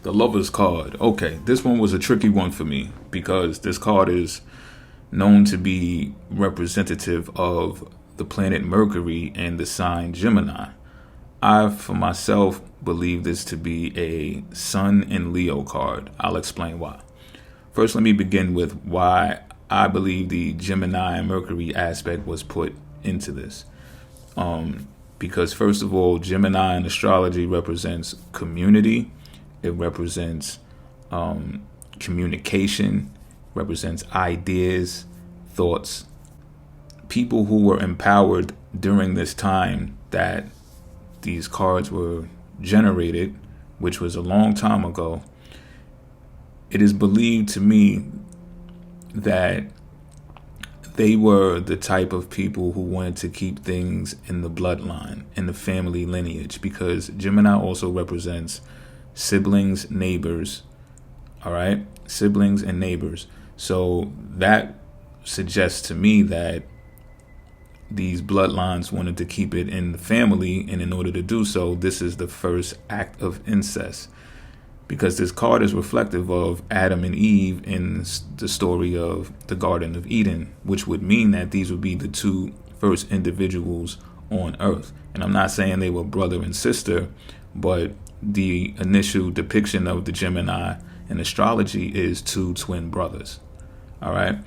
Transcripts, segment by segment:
The Lover's card. Okay, this one was a tricky one for me because this card is known to be representative of the planet Mercury and the sign Gemini. I, for myself, believe this to be a Sun in Leo card. I'll explain why. First, let me begin with why I believe the Gemini and Mercury aspect was put into this. Because first of all, Gemini in astrology represents community. It represents communication, represents ideas, thoughts. People who were empowered during this time that these cards were generated, which was a long time ago. It is believed to me that they were the type of people who wanted to keep things in the bloodline, in the family lineage, because Gemini also represents siblings, neighbors, all right? Siblings and neighbors. So that suggests to me that these bloodlines wanted to keep it in the family, and in order to do so, this is the first act of incest. Because this card is reflective of Adam and Eve in the story of the Garden of Eden, which would mean that these would be the two first individuals on Earth. And I'm not saying they were brother and sister, but the initial depiction of the Gemini in astrology is two twin brothers. All right.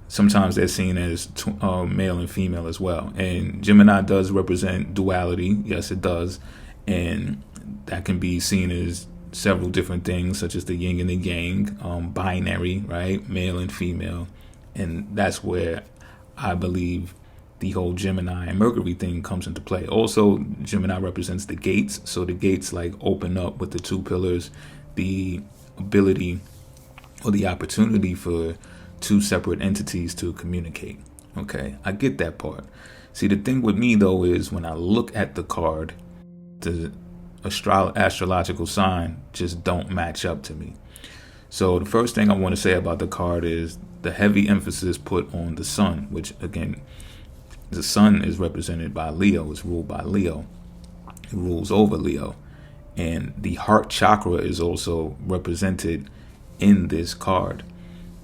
Sometimes they're seen as male and female as well. And Gemini does represent duality. Yes, it does. And that can be seen as several different things, such as the yin and the yang, binary, right? Male and female. And that's where I believe the whole Gemini and Mercury thing comes into play. Also, Gemini represents the gates. So the gates like open up with the two pillars, the ability or the opportunity for two separate entities to communicate. Okay, I get that part. See, the thing with me though is when I look at the card, the astrological sign just don't match up to me. So the first thing I want to say about the card is the heavy emphasis put on the sun, which again, the sun is represented by Leo, it's ruled by Leo, it rules over Leo. And the heart chakra is also represented in this card.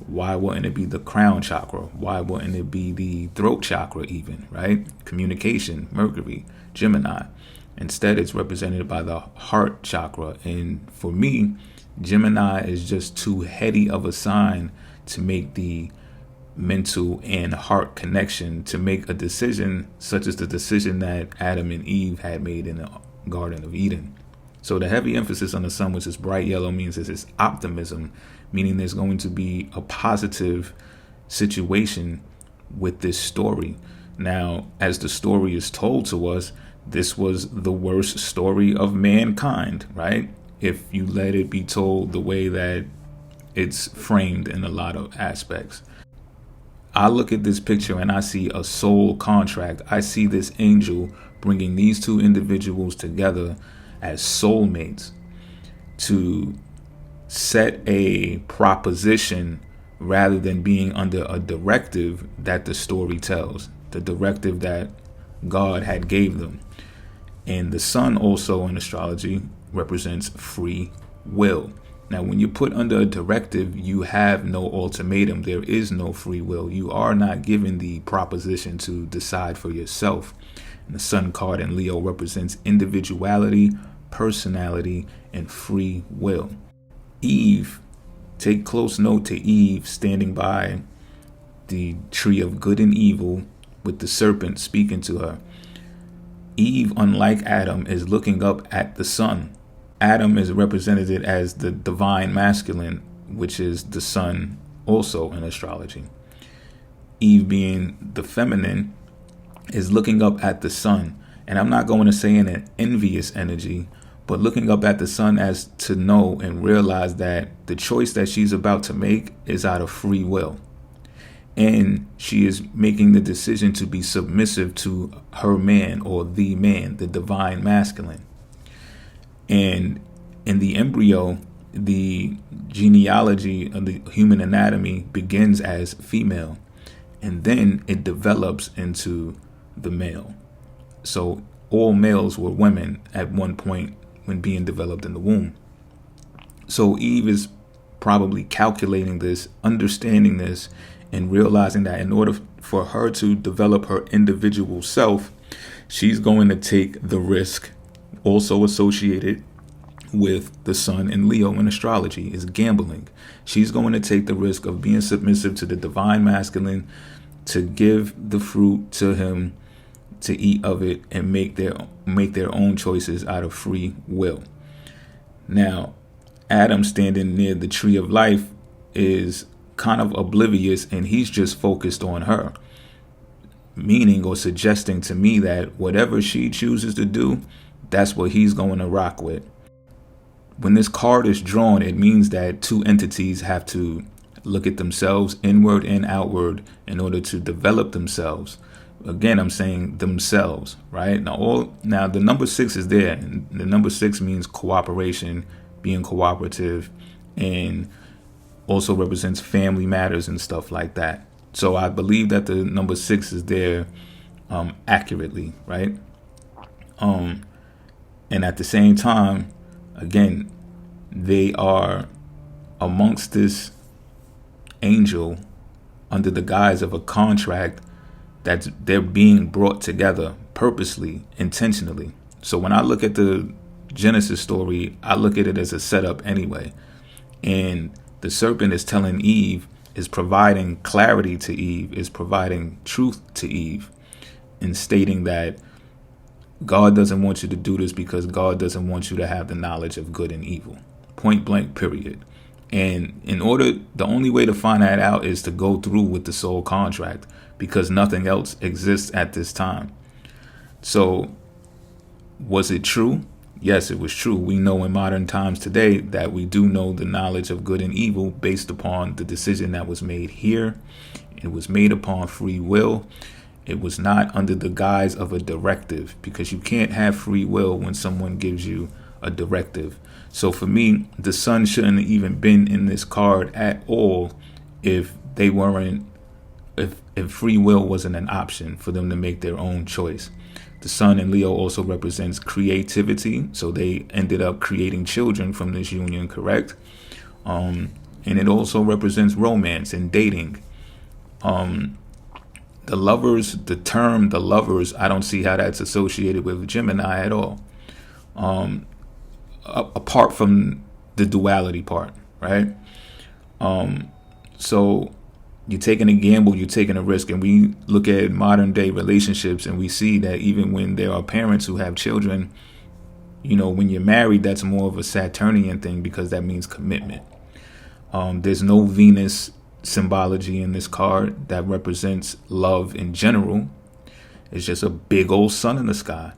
Why wouldn't it be the crown chakra? Why wouldn't it be the throat chakra even, right? Communication, Mercury, Gemini. Instead, it's represented by the heart chakra. And for me, Gemini is just too heady of a sign to make the mental and heart connection to make a decision such as the decision that Adam and Eve had made in the Garden of Eden. So the heavy emphasis on the sun, which is bright yellow, means this is optimism, meaning there's going to be a positive situation with this story. Now, as the story is told to us, this was the worst story of mankind, right? If you let it be told the way that it's framed in a lot of aspects. I look at this picture and I see a soul contract. I see this angel bringing these two individuals together as soulmates to set a proposition rather than being under a directive that the story tells, the directive that God had gave them. And the sun also in astrology represents free will. Now, when you're put under a directive, you have no ultimatum. There is no free will. You are not given the proposition to decide for yourself. And the sun card in Leo represents individuality, personality, and free will. Eve, take close note to Eve standing by the tree of good and evil with the serpent speaking to her. Eve, unlike Adam, is looking up at the sun. Adam is represented as the divine masculine, which is the sun also in astrology. Eve, being the feminine, is looking up at the sun. And I'm not going to say in an envious energy, but looking up at the sun as to know and realize that the choice that she's about to make is out of free will. And she is making the decision to be submissive to her man or the man, the divine masculine. And in the embryo, the genealogy of the human anatomy begins as female, and then it develops into the male. So all males were women at one point when being developed in the womb. So Eve is probably calculating this, understanding this, and realizing that in order for her to develop her individual self, she's going to take the risk also associated with the sun in Leo in astrology is gambling. She's going to take the risk of being submissive to the divine masculine, to give the fruit to him, to eat of it, and make their own choices out of free will. Now, Adam standing near the tree of life is kind of oblivious, and he's just focused on her, meaning or suggesting to me that whatever she chooses to do, that's what he's going to rock with. When this card is drawn, it means that two entities have to look at themselves inward and outward in order to develop themselves. Again, I'm saying themselves, right? Now the number 6 is there, and the number 6 means cooperation, being cooperative, and also represents family matters and stuff like that. So I believe that the number 6 is there accurately, right? And at the same time, again, they are amongst this angel under the guise of a contract that they're being brought together purposely, intentionally. So when I look at the Genesis story, I look at it as a setup anyway. And the serpent is telling Eve, is providing clarity to Eve, is providing truth to Eve, and stating that God doesn't want you to do this because God doesn't want you to have the knowledge of good and evil. Point blank, period. And the only way to find that out is to go through with the soul contract, because nothing else exists at this time. So was it true? Yes, it was true. We know in modern times today that we do know the knowledge of good and evil based upon the decision that was made here. It was made upon free will. It was not under the guise of a directive, because you can't have free will when someone gives you a directive. So for me, the sun shouldn't have even been in this card at all if free will wasn't an option for them to make their own choice. The sun in Leo also represents creativity, so they ended up creating children from this union, correct? And it also represents romance and dating. The term the lovers, I don't see how that's associated with Gemini at all. Apart from the duality part, right? So you're taking a gamble, you're taking a risk. And we look at modern day relationships and we see that even when there are parents who have children, when you're married, that's more of a Saturnian thing, because that means commitment. There's no Venus symbology in this card that represents love in general. It's just a big old sun in the sky.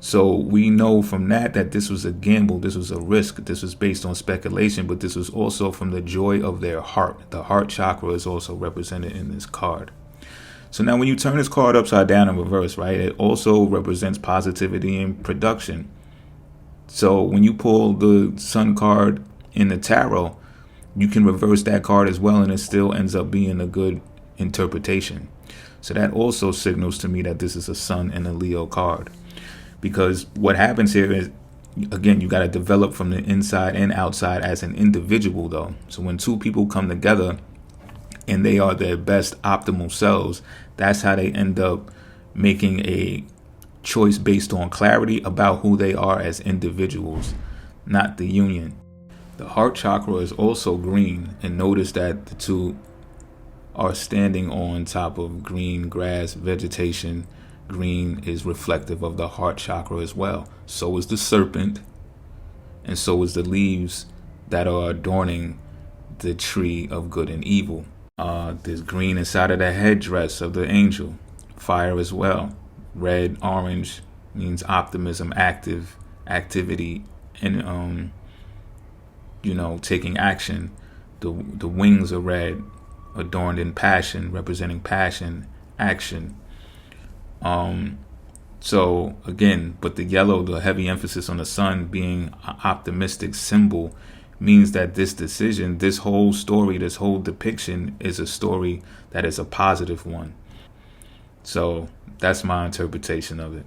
So we know from that this was a gamble, this was a risk, this was based on speculation, but this was also from the joy of their heart. The heart chakra is also represented in this card. So now when you turn this card upside down in reverse, right, it also represents positivity and production. So when you pull the sun card in the tarot, you can reverse that card as well, and it still ends up being a good interpretation. So that also signals to me that this is a sun and a Leo card. Because what happens here is, again, you got to develop from the inside and outside as an individual, though. So when two people come together and they are their best optimal selves, that's how they end up making a choice based on clarity about who they are as individuals, not the union. The heart chakra is also green, and notice that the two are standing on top of green grass vegetation. Green is reflective of the heart chakra as well. So is the serpent, and so is the leaves that are adorning the tree of good and evil. There's green inside of the headdress of the angel. Fire as well. Red, orange means optimism, activity, and taking action. The wings are red, adorned in passion, representing passion, action. So again, but the yellow, the heavy emphasis on the sun being an optimistic symbol, means that this decision, this whole story, this whole depiction is a story that is a positive one. So that's my interpretation of it.